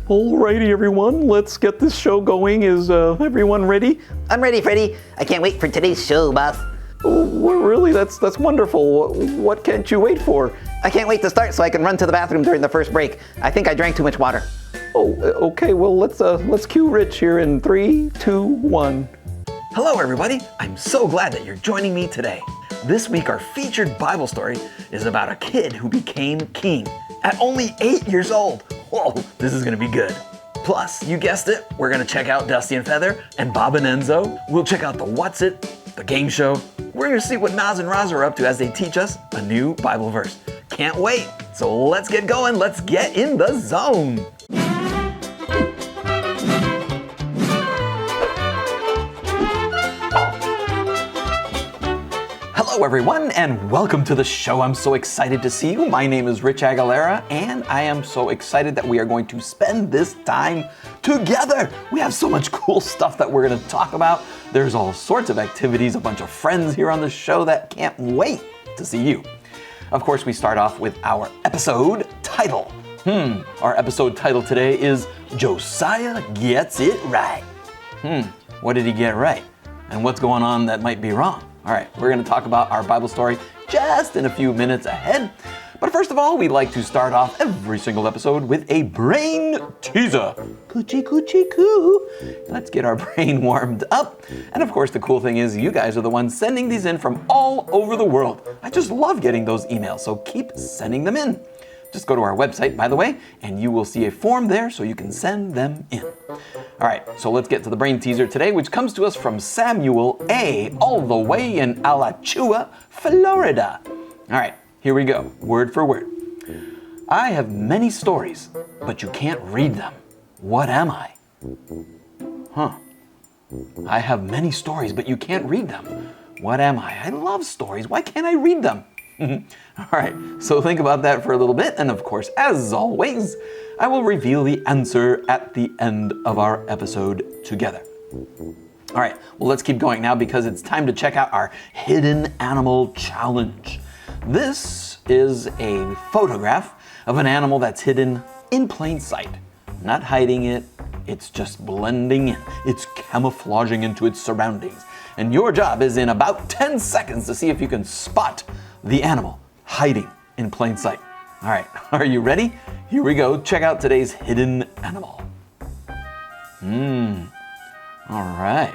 Alrighty, everyone, let's get this show going. Is everyone ready? I'm ready, Freddy. I can't wait for today's show, boss. Oh, well, really, that's wonderful. What can't you wait for? I can't wait to start so I can run to the bathroom during the first break. I think I drank too much water. Oh, okay. Well, let's cue Rich here in 3, 2, 1. Hello, everybody. I'm so glad that you're joining me today. This week, our featured Bible story is about a kid who became king at only 8 years old. Whoa, this is gonna be good. Plus, you guessed it, we're gonna check out Dusty and Feather and Bob and Enzo. We'll check out the What's It, the game show. We're gonna see what Naz and Raz are up to as they teach us a new Bible verse. Can't wait. So let's get going. Let's get in the zone. Hello everyone and welcome to the show. I'm so excited to see you. My name is Rich Aguilera and I am so excited that we are going to spend this time together. We have so much cool stuff that we're going to talk about. There's all sorts of activities, a bunch of friends here on the show that can't wait to see you. Of course, we start off with our episode title. Our episode title today is Josiah Gets It Right. What did he get right? And what's going on that might be wrong? All right, we're going to talk about our Bible story just in a few minutes ahead. But first of all, we like to start off every single episode with a brain teaser. Coochie coochie coo. Let's get our brain warmed up. And of course, the cool thing is you guys are the ones sending these in from all over the world. I just love getting those emails, so keep sending them in. Just go to our website, by the way, and you will see a form there so you can send them in. All right, so let's get to the brain teaser today, which comes to us from Samuel A., all the way in Alachua, Florida. All right, here we go, word for word. I have many stories, but you can't read them. What am I? I have many stories, but you can't read them. What am I? I love stories. Why can't I read them? All right, so think about that for a little bit. And of course, as always, I will reveal the answer at the end of our episode together. All right, well, let's keep going now because it's time to check out our Hidden Animal Challenge. This is a photograph of an animal that's hidden in plain sight. Not hiding it, it's just blending in. It's camouflaging into its surroundings. And your job is in about 10 seconds to see if you can spot the animal hiding in plain sight. All right, are you ready? Here we go. Check out today's hidden animal. All right.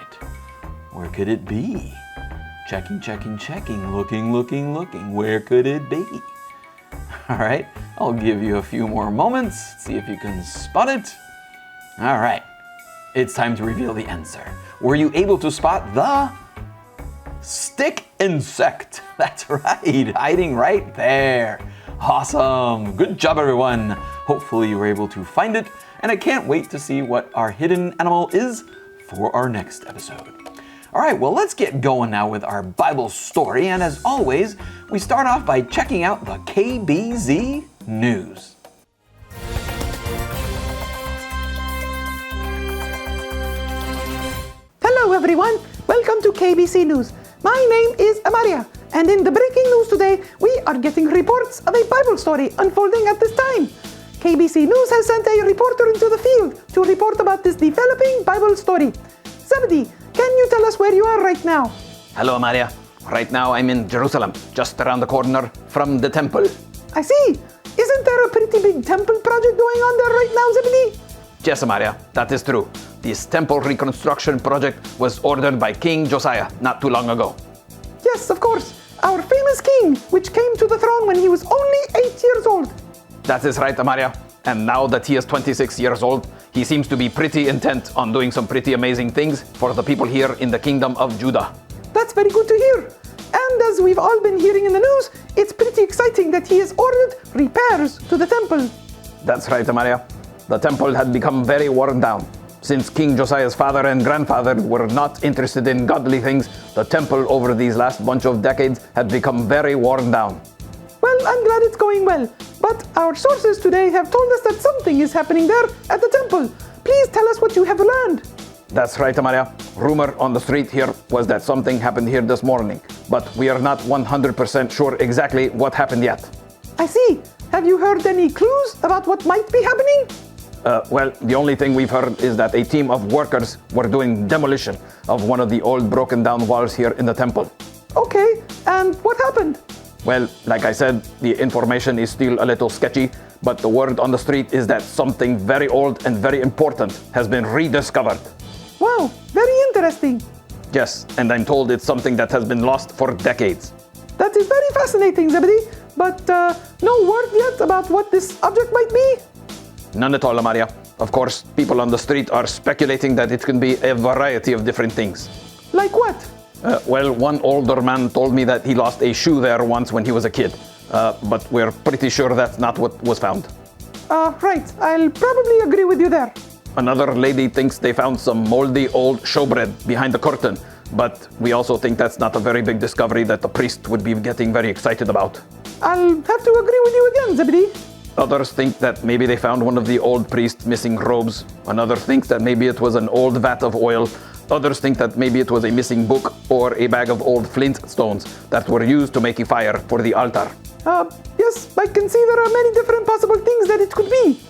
Where could it be? Checking, checking, checking. Looking, looking, looking. Where could it be? All right, I'll give you a few more moments. See if you can spot it. All right, it's time to reveal the answer. Were you able to spot the stick insect? That's right, hiding right there. Awesome, good job everyone. Hopefully you were able to find it, and I can't wait to see what our hidden animal is for our next episode. All right, well, let's get going now with our Bible story, and as always, we start off by checking out the KBZ News. Hello everyone, welcome to KBC News. My name is Amalia, and in the breaking news today, we are getting reports of a Bible story unfolding at this time. KBC News has sent a reporter into the field to report about this developing Bible story. Zebedee, can you tell us where you are right now? Hello, Amalia. Right now I'm in Jerusalem, just around the corner from the temple. I see. Isn't there a pretty big temple project going on there right now, Zebedee? Yes, Amalia, that is true. This temple reconstruction project was ordered by King Josiah not too long ago. Yes, of course. Our famous king, which came to the throne when he was only 8 years old. That is right, Amalia. And now that he is 26 years old, he seems to be pretty intent on doing some pretty amazing things for the people here in the kingdom of Judah. That's very good to hear. And as we've all been hearing in the news, it's pretty exciting that he has ordered repairs to the temple. That's right, Amalia. The temple had become very worn down. Since King Josiah's father and grandfather were not interested in godly things, the temple over these last bunch of decades had become very worn down. Well, I'm glad it's going well. But our sources today have told us that something is happening there at the temple. Please tell us what you have learned. That's right, Amalia. Rumor on the street here was that something happened here this morning, but we are not 100% sure exactly what happened yet. I see. Have you heard any clues about what might be happening? Well, the only thing we've heard is that a team of workers were doing demolition of one of the old broken down walls here in the temple. Okay, and what happened? Well, like I said, the information is still a little sketchy, but the word on the street is that something very old and very important has been rediscovered. Wow, very interesting. Yes, and I'm told it's something that has been lost for decades. That is very fascinating, Zebedee. But no word yet about what this object might be? None at all, Amaria. Of course, people on the street are speculating that it can be a variety of different things. Like what? Well, one older man told me that he lost a shoe there once when he was a kid. But we're pretty sure that's not what was found. Right. I'll probably agree with you there. Another lady thinks they found some moldy old showbread behind the curtain. But we also think that's not a very big discovery that the priest would be getting very excited about. I'll have to agree with you again, Zebedee. Others think that maybe they found one of the old priest's missing robes. Another thinks that maybe it was an old vat of oil. Others think that maybe it was a missing book or a bag of old flint stones that were used to make a fire for the altar. Yes, I can see there are many different possible things that it could be.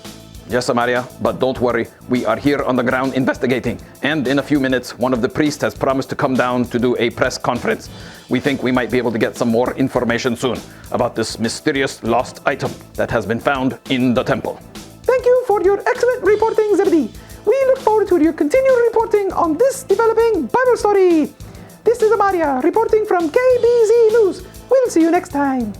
Yes, Amaria, but don't worry. We are here on the ground investigating. And in a few minutes, one of the priests has promised to come down to do a press conference. We think we might be able to get some more information soon about this mysterious lost item that has been found in the temple. Thank you for your excellent reporting, Zebedee. We look forward to your continued reporting on this developing Bible story. This is Amaria reporting from KBZ News. We'll see you next time.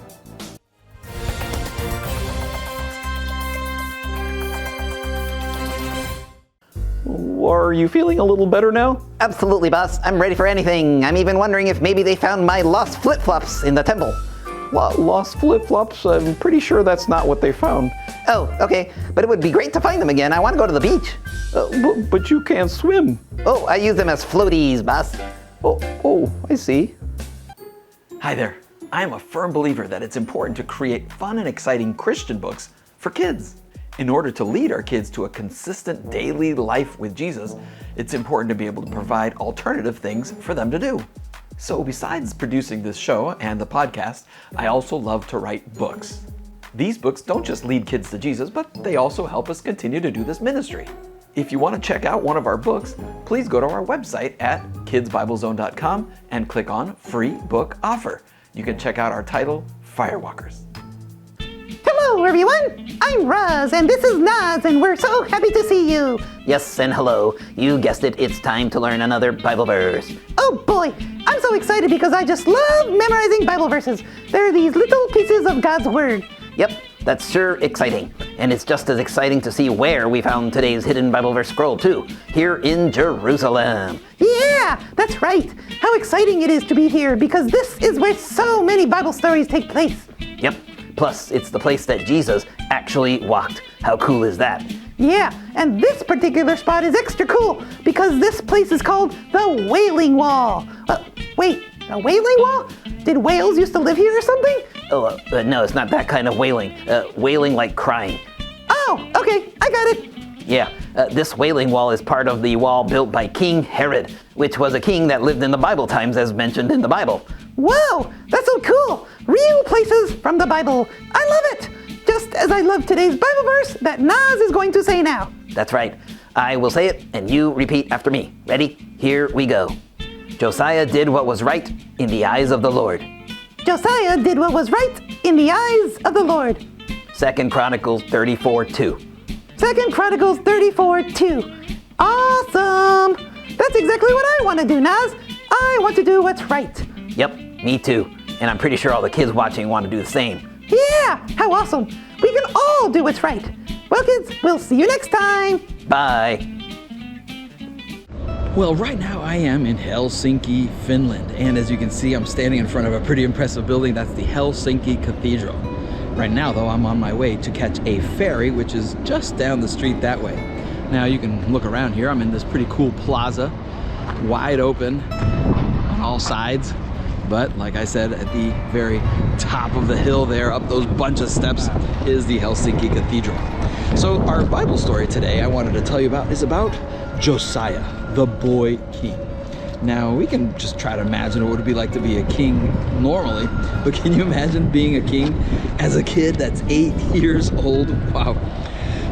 Are you feeling a little better now? Absolutely, boss. I'm ready for anything. I'm even wondering if maybe they found my lost flip-flops in the temple. Lost flip-flops? I'm pretty sure that's not what they found. Oh, okay. But it would be great to find them again. I want to go to the beach. But you can't swim. Oh, I use them as floaties, boss. Oh, I see. Hi there. I am a firm believer that it's important to create fun and exciting Christian books for kids. In order to lead our kids to a consistent daily life with Jesus, it's important to be able to provide alternative things for them to do. So besides producing this show and the podcast, I also love to write books. These books don't just lead kids to Jesus, but they also help us continue to do this ministry. If you want to check out one of our books, please go to our website at kidsbiblezone.com and click on Free Book Offer. You can check out our title, Firewalkers. Hello, everyone. I'm Roz, and this is Naz, and we're so happy to see you. Yes, and hello. You guessed it. It's time to learn another Bible verse. Oh boy, I'm so excited because I just love memorizing Bible verses. They're these little pieces of God's Word. Yep, that's sure exciting. And it's just as exciting to see where we found today's hidden Bible verse scroll, too. Here in Jerusalem. Yeah, that's right. How exciting it is to be here because this is where so many Bible stories take place. Yep. Plus, it's the place that Jesus actually walked. How cool is that? Yeah, and this particular spot is extra cool because this place is called the Wailing Wall. Wait, a Wailing Wall? Did whales used to live here or something? Oh, no, it's not that kind of wailing. Wailing like crying. Oh, okay, I got it. Yeah, this Wailing Wall is part of the wall built by King Herod, which was a king that lived in the Bible times as mentioned in the Bible. Whoa, that's so cool. Real places from the Bible. I love it. Just as I love today's Bible verse that Naz is going to say now. That's right. I will say it and you repeat after me. Ready? Here we go. Josiah did what was right in the eyes of the Lord. Josiah did what was right in the eyes of the Lord. 2 Chronicles 34:2. 2 Chronicles 34:2. Awesome. That's exactly what I want to do, Naz. I want to do what's right. Yep, me too. And I'm pretty sure all the kids watching want to do the same. Yeah, how awesome. We can all do what's right. Well, kids, we'll see you next time. Bye. Well, right now I am in Helsinki, Finland, and as you can see, I'm standing in front of a pretty impressive building. That's the Helsinki Cathedral. Right now, though, I'm on my way to catch a ferry, which is just down the street that way. Now, you can look around here. I'm in this pretty cool plaza, wide open on all sides. But like I said, at the very top of the hill there, up those bunch of steps, is the Helsinki Cathedral. So our Bible story today I wanted to tell you about is about Josiah, the boy king. Now, we can just try to imagine what it would be like to be a king normally, but can you imagine being a king as a kid that's 8 years old? Wow.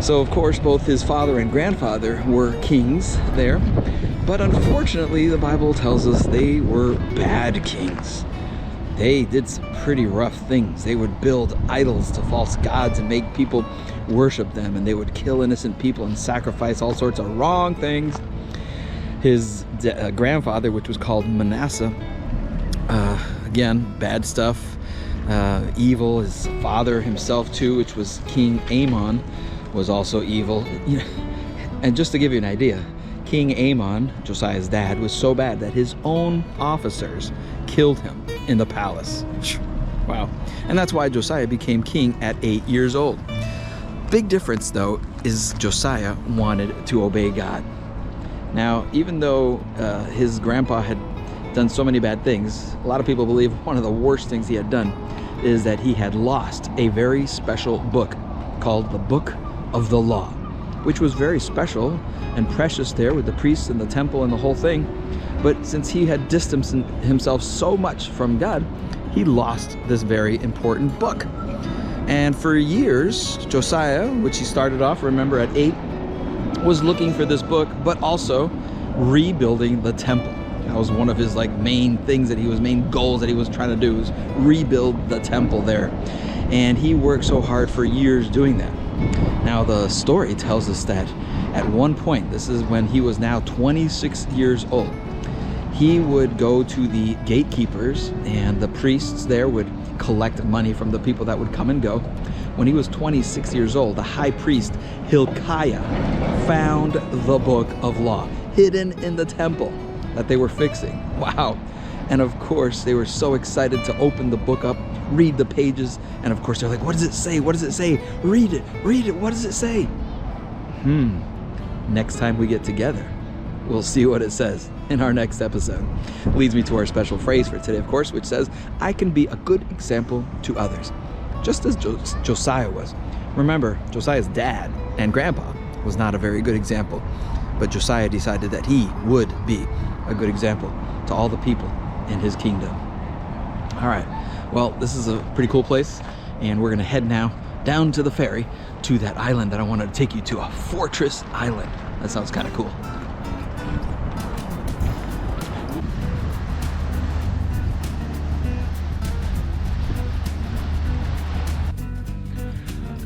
So of course both his father and grandfather were kings there, but unfortunately the Bible tells us they were bad kings. They did some pretty rough things. They would build idols to false gods and make people worship them, and they would kill innocent people and sacrifice all sorts of wrong things. His grandfather, which was called Manasseh, again, bad stuff, evil. His father himself too, which was King Amon, was also evil. And just to give you an idea, King Amon, Josiah's dad, was so bad that his own officers killed him in the palace. Wow. And that's why Josiah became king at 8 years old. Big difference though is Josiah wanted to obey God. Now, even though his grandpa had done so many bad things, a lot of people believe one of the worst things he had done is that he had lost a very special book called the Book of the Law, which was very special and precious there with the priests and the temple and the whole thing. But since he had distanced himself so much from God, he lost this very important book. And for years, Josiah, which he started off, remember, at 8, was looking for this book, but also rebuilding the temple. That was one of his main goals that he was trying to do, was rebuild the temple there. And he worked so hard for years doing that. Now the story tells us that at one point, this is when he was now 26 years old, he would go to the gatekeepers, and the priests there would collect money from the people that would come and go. When he was 26 years old, the high priest Hilkiah found the Book of Law hidden in the temple that they were fixing. Wow. And of course, they were so excited to open the book up, read the pages, and of course they're like, what does it say? What does it say? Read it, what does it say? Next time we get together, we'll see what it says in our next episode. Leads me to our special phrase for today, of course, which says, I can be a good example to others, just as Josiah was. Remember, Josiah's dad and grandpa was not a very good example, but Josiah decided that he would be a good example to all the people in his kingdom. All right, well, this is a pretty cool place, and we're gonna head now down to the ferry to that island that I wanted to take you to, a fortress island. That sounds kind of cool.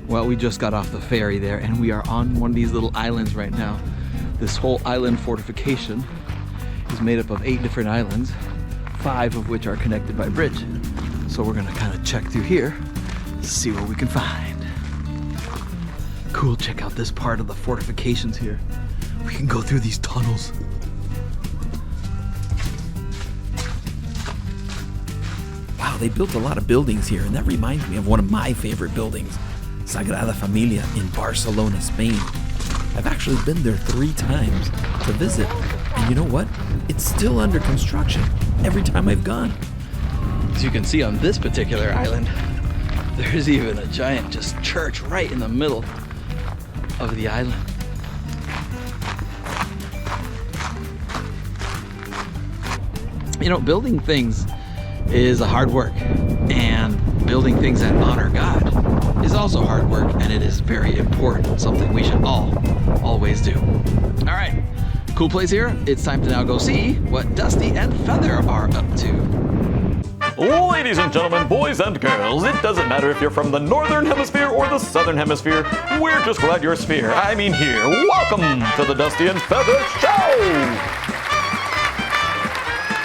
Well, we just got off the ferry there, and we are on one of these little islands right now. This whole island fortification is made up of 8 different islands, 5 of which are connected by bridge. So we're gonna kind of check through here, see what we can find. Cool, check out this part of the fortifications here. We can go through these tunnels. Wow, they built a lot of buildings here, and that reminds me of one of my favorite buildings, Sagrada Familia in Barcelona, Spain. I've actually been there 3 times to visit, and you know what? It's still under construction every time I've gone. As you can see on this particular island, there's even a giant just church right in the middle of the island. You know, building things is a hard work, and building things that honor God is also hard work, and it is very important, something we should always do. All right, cool place here. It's time to now go see what Dusty and Feather are up to. Ladies and gentlemen, boys and girls, it doesn't matter if you're from the Northern Hemisphere or the Southern Hemisphere, we're just glad you're here. Welcome to the Dusty and Feather Show!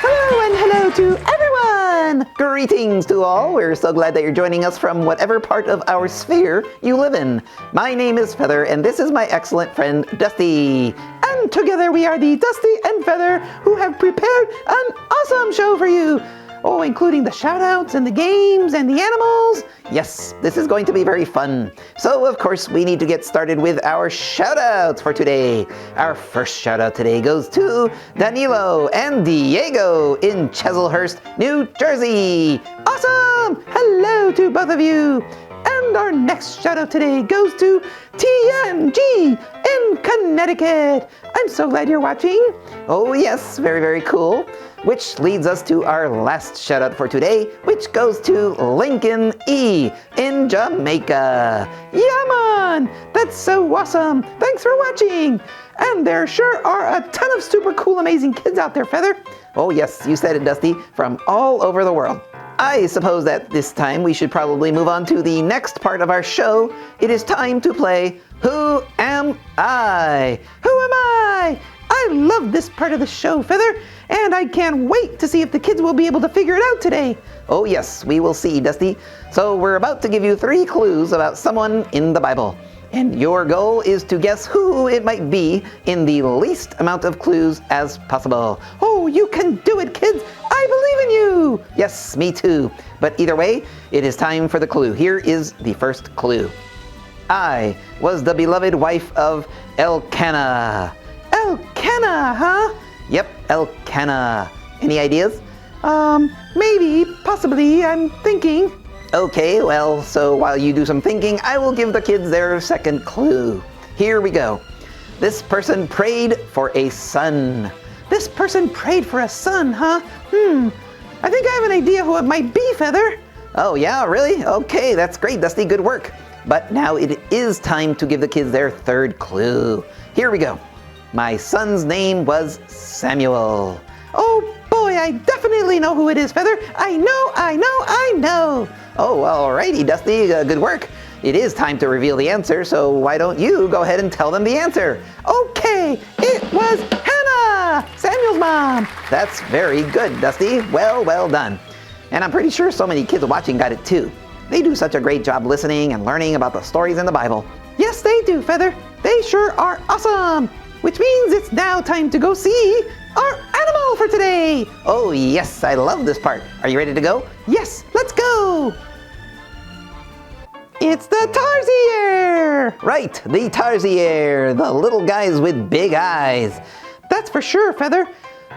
Hello and hello to everyone! Greetings to all. We're so glad that you're joining us from whatever part of our sphere you live in. My name is Feather, and this is my excellent friend Dusty. And together we are the Dusty and Feather, who have prepared an awesome show for you. Oh, including the shout-outs and the games and the animals. Yes, this is going to be very fun. So, of course, we need to get started with our shout-outs for today. Our first shout-out today goes to Danilo and Diego in Chislehurst, New Jersey. Awesome! Hello to both of you. And our next shout-out today goes to TMG in Connecticut. I'm so glad you're watching. Oh, yes, very, very cool. Which leads us to our last shout out for today, which goes to Lincoln E. in Jamaica. Yeah, man! That's so awesome! Thanks for watching! And there sure are a ton of super cool, amazing kids out there, Feather. Oh yes, you said it, Dusty, from all over the world. I suppose that this time we should probably move on to the next part of our show. It is time to play Who Am I? Who am I? I love this part of the show, Feather, and I can't wait to see if the kids will be able to figure it out today. Oh yes, we will see, Dusty. So we're about to give you 3 clues about someone in the Bible. And your goal is to guess who it might be in the least amount of clues as possible. Oh, you can do it, kids! I believe in you! Yes, me too. But either way, it is time for the clue. Here is the first clue. I was the beloved wife of Elkanah. Elkanah, huh? Yep, Elkanah. Any ideas? Maybe, possibly, I'm thinking. Okay, well, so while you do some thinking, I will give the kids their second clue. Here we go. This person prayed for a son. This person prayed for a son, huh? I think I have an idea who it might be, Feather. Oh yeah, really? Okay, that's great, Dusty, good work. But now it is time to give the kids their third clue. Here we go. My son's name was Samuel. Oh boy, I definitely know who it is, Feather. I know. Oh, alrighty, Dusty, good work. It is time to reveal the answer, so why don't you go ahead and tell them the answer? Okay, it was Hannah, Samuel's mom. That's very good, Dusty. Well done. And I'm pretty sure so many kids watching got it too. They do such a great job listening and learning about the stories in the Bible. Yes, they do, Feather. They sure are awesome. Which means it's now time to go see our animal for today. Oh yes, I love this part. Are you ready to go? Yes, let's go. It's the tarsier. Right, the tarsier, the little guys with big eyes. That's for sure, Feather.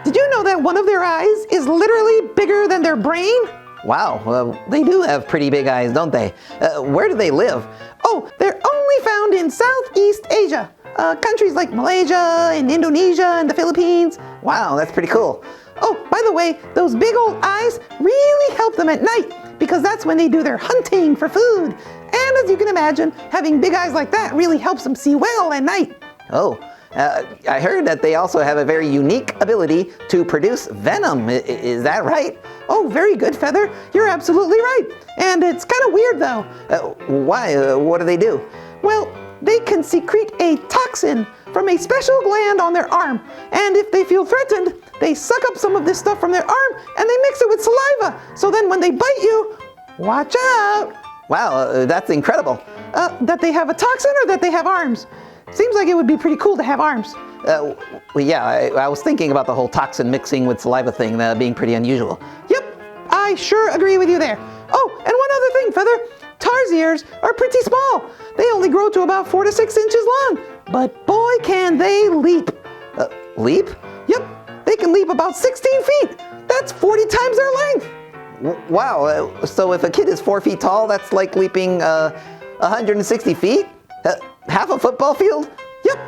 Did you know that one of their eyes is literally bigger than their brain? Wow, they do have pretty big eyes, don't they? Where do they live? Oh, they're only found in Southeast Asia. Countries like Malaysia and Indonesia and the Philippines. Wow, that's pretty cool. Oh, by the way, those big old eyes really help them at night because that's when they do their hunting for food. And as you can imagine, having big eyes like that really helps them see well at night. Oh, I heard that they also have a very unique ability to produce venom. Is that right? Oh, very good, Feather. You're absolutely right. And it's kind of weird though. Why? What do they do? Well, they can secrete a toxin from a special gland on their arm. And if they feel threatened, they suck up some of this stuff from their arm and they mix it with saliva. So then when they bite you, watch out. Wow, that's incredible. That they have a toxin or that they have arms? Seems like it would be pretty cool to have arms. Well, yeah, I was thinking about the whole toxin mixing with saliva thing being pretty unusual. Yep, I sure agree with you there. Oh, and one other thing, Feather. Tarsiers are pretty small. They only grow to about 4 to 6 inches long. But boy, can they leap. Leap? Yep, they can leap about 16 feet. That's 40 times their length. Wow, so if a kid is 4 feet tall, that's like leaping 160 feet? Half a football field? Yep,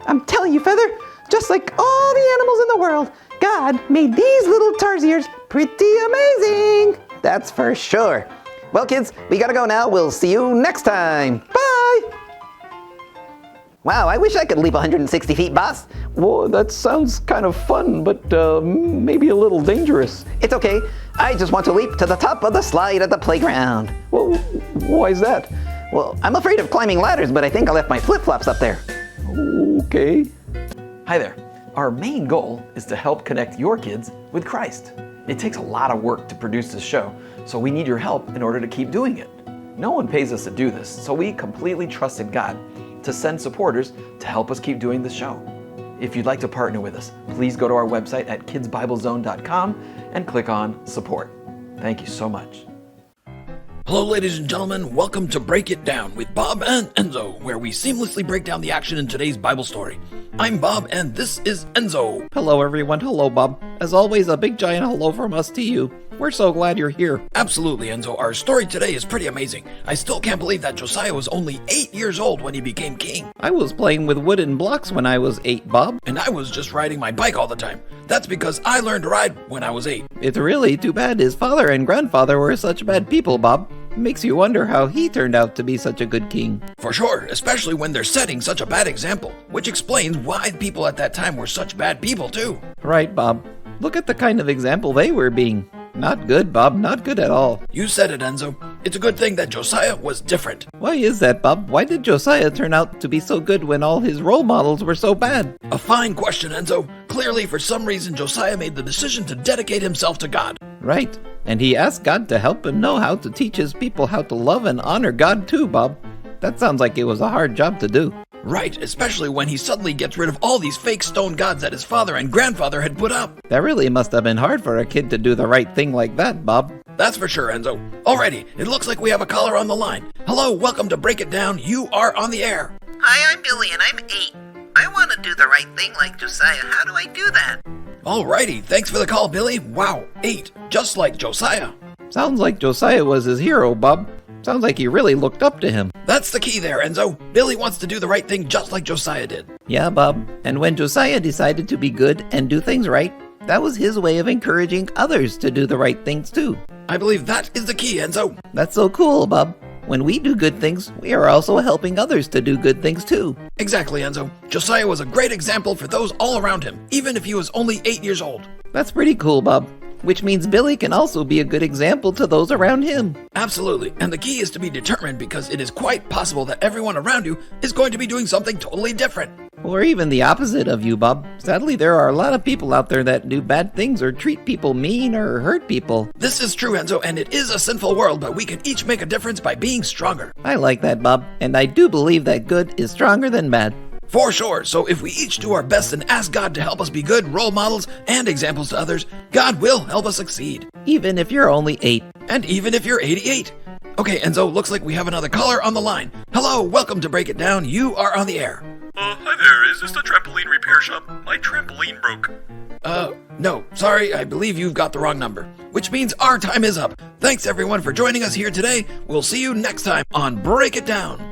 I'm telling you, Feather, just like all the animals in the world, God made these little tarsiers pretty amazing. That's for sure. Well, kids, we gotta go now. We'll see you next time. Bye! Wow, I wish I could leap 160 feet, boss. Well, that sounds kind of fun, but maybe a little dangerous. It's okay. I just want to leap to the top of the slide at the playground. Well, why is that? Well, I'm afraid of climbing ladders, but I think I left my flip-flops up there. Okay. Hi there. Our main goal is to help connect your kids with Christ. It takes a lot of work to produce this show, so we need your help in order to keep doing it. No one pays us to do this, so we completely trusted God to send supporters to help us keep doing this show. If you'd like to partner with us, please go to our website at kidsbiblezone.com and click on support. Thank you so much. Hello, ladies and gentlemen. Welcome to Break It Down with Bob and Enzo, where we seamlessly break down the action in today's Bible story. I'm Bob, and this is Enzo. Hello, everyone. Hello, Bob. As always, a big giant hello from us to you. We're so glad you're here. Absolutely, Enzo. Our story today is pretty amazing. I still can't believe that Josiah was only 8 years old when he became king. I was playing with wooden blocks when I was 8, Bob. And I was just riding my bike all the time. That's because I learned to ride when I was 8. It's really too bad his father and grandfather were such bad people, Bob. Makes you wonder how he turned out to be such a good king. For sure, especially when they're setting such a bad example, which explains why people at that time were such bad people too. Right, Bob. Look at the kind of example they were being. Not good, Bob. Not good at all. You said it, Enzo. It's a good thing that Josiah was different. Why is that, Bob? Why did Josiah turn out to be so good when all his role models were so bad? A fine question, Enzo. Clearly, for some reason, Josiah made the decision to dedicate himself to God. Right. And he asked God to help him know how to teach his people how to love and honor God too, Bob. That sounds like it was a hard job to do. Right, especially when he suddenly gets rid of all these fake stone gods that his father and grandfather had put up. That really must have been hard for a kid to do the right thing like that, Bob. That's for sure, Enzo. Alrighty, it looks like we have a caller on the line. Hello, welcome to Break It Down. You are on the air. Hi, I'm Billy and I'm 8. I want to do the right thing like Josiah. How do I do that? Alrighty, thanks for the call, Billy. Wow, 8, just like Josiah. Sounds like Josiah was his hero, Bob. Sounds like he really looked up to him. That's the key there, Enzo. Billy wants to do the right thing just like Josiah did. Yeah, Bob. And when Josiah decided to be good and do things right, that was his way of encouraging others to do the right things too. I believe that is the key, Enzo. That's so cool, Bob. When we do good things, we are also helping others to do good things too. Exactly, Enzo. Josiah was a great example for those all around him, even if he was only 8 years old. That's pretty cool, Bob. Which means Billy can also be a good example to those around him. Absolutely, and the key is to be determined because it is quite possible that everyone around you is going to be doing something totally different. Or even the opposite of you, Bob. Sadly, there are a lot of people out there that do bad things or treat people mean or hurt people. This is true, Enzo, and it is a sinful world, but we can each make a difference by being stronger. I like that, Bob, and I do believe that good is stronger than bad. For sure, so if we each do our best and ask God to help us be good role models and examples to others, God will help us succeed. Even if you're only 8. And even if you're 88. Okay, Enzo, looks like we have another caller on the line. Hello, welcome to Break It Down. You are on the air. Hi there, is this the trampoline repair shop? My trampoline broke. No, sorry, I believe you've got the wrong number. Which means our time is up. Thanks everyone for joining us here today. We'll see you next time on Break It Down.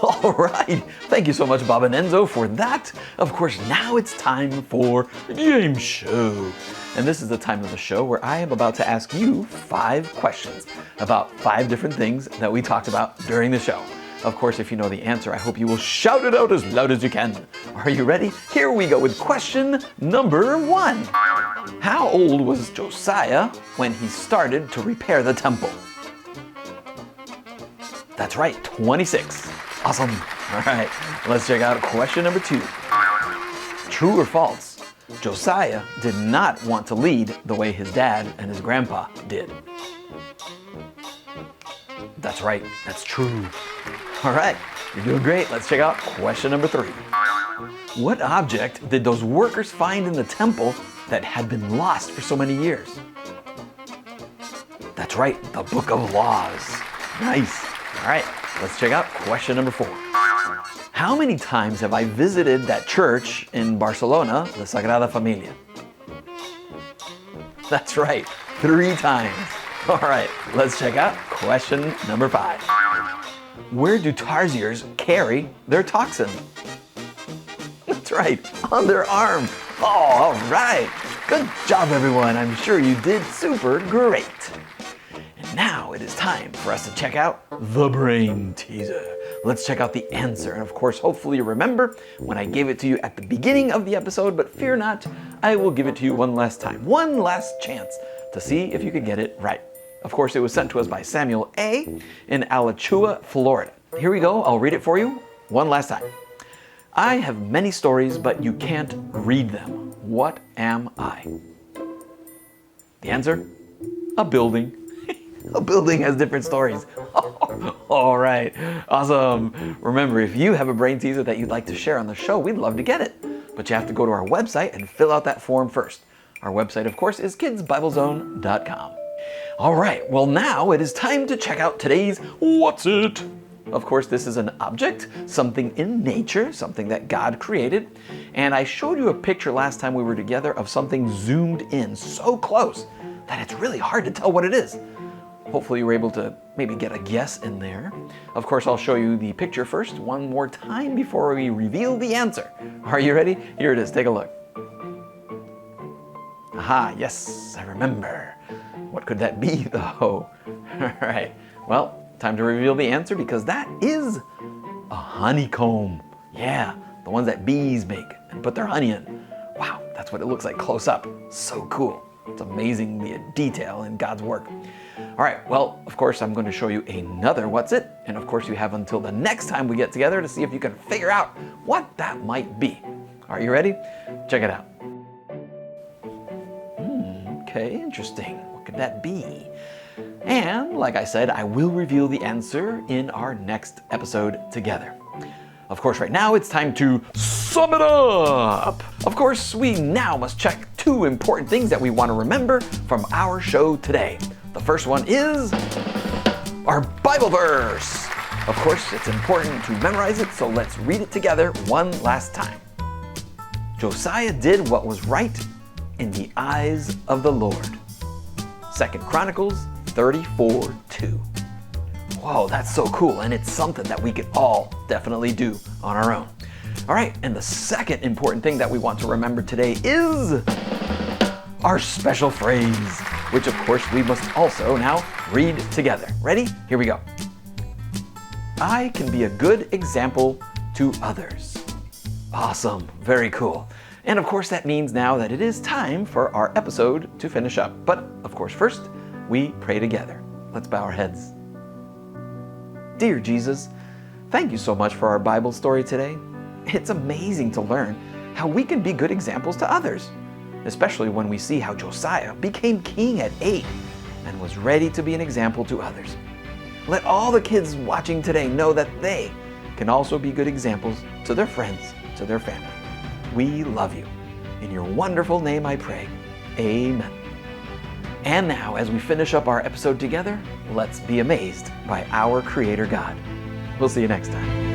All right. Thank you so much, Bob and Enzo, for that. Of course, now it's time for Game Show. And this is the time of the show where I am about to ask you 5 questions about 5 different things that we talked about during the show. Of course, if you know the answer, I hope you will shout it out as loud as you can. Are you ready? Here we go with question number 1. How old was Josiah when he started to repair the temple? That's right, 26. Awesome. All right, let's check out question number 2. True or false? Josiah did not want to lead the way his dad and his grandpa did. That's right, that's true. All right, you're doing great. Let's check out question number 3. What object did those workers find in the temple that had been lost for so many years? That's right, the Book of Laws. Nice. All right, let's check out question number 4. How many times have I visited that church in Barcelona, La Sagrada Familia? That's right, 3 times. All right, let's check out question number 5. Where do tarsiers carry their toxin? That's right, on their arm. Oh, all right. Good job, everyone. I'm sure you did super great. And now it is time for us to check out the brain teaser. Let's check out the answer. And of course, hopefully you remember when I gave it to you at the beginning of the episode, but fear not, I will give it to you one last time. One last chance to see if you can get it right. Of course, it was sent to us by Samuel A. in Alachua, Florida. Here we go. I'll read it for you one last time. I have many stories, but you can't read them. What am I? The answer? A building. A building has different stories. All right. Awesome. Remember, if you have a brain teaser that you'd like to share on the show, we'd love to get it. But you have to go to our website and fill out that form first. Our website, of course, is kidsbiblezone.com. All right, well now it is time to check out today's What's It? Of course, this is an object, something in nature, something that God created. And I showed you a picture last time we were together of something zoomed in so close that it's really hard to tell what it is. Hopefully you were able to maybe get a guess in there. Of course, I'll show you the picture first one more time before we reveal the answer. Are you ready? Here it is. Take a look. Aha, yes, I remember. What could that be, though? All right, well, time to reveal the answer because that is a honeycomb. Yeah, the ones that bees make and put their honey in. Wow, that's what it looks like close up. So cool. It's amazing the detail in God's work. All right, well, of course, I'm going to show you another What's It? And of course, you have until the next time we get together to see if you can figure out what that might be. Are you ready? Check it out. Okay, interesting. What could that be? And like I said, I will reveal the answer in our next episode together. Of course, right now it's time to sum it up. Of course, we now must check 2 important things that we want to remember from our show today. The first one is our Bible verse. Of course, it's important to memorize it, so let's read it together one last time. Josiah did what was right in the eyes of the Lord. 2 Chronicles 34:2. Whoa, that's so cool, and it's something that we could all definitely do on our own. All right, and the second important thing that we want to remember today is our special phrase, which of course we must also now read together. Ready? Here we go. I can be a good example to others. Awesome, very cool. And of course that means now that it is time for our episode to finish up. But of course first, we pray together. Let's bow our heads. Dear Jesus, thank you so much for our Bible story today. It's amazing to learn how we can be good examples to others, especially when we see how Josiah became king at 8 and was ready to be an example to others. Let all the kids watching today know that they can also be good examples to their friends, to their family. We love you. In your wonderful name I pray. Amen. And now, as we finish up our episode together, let's be amazed by our Creator God. We'll see you next time.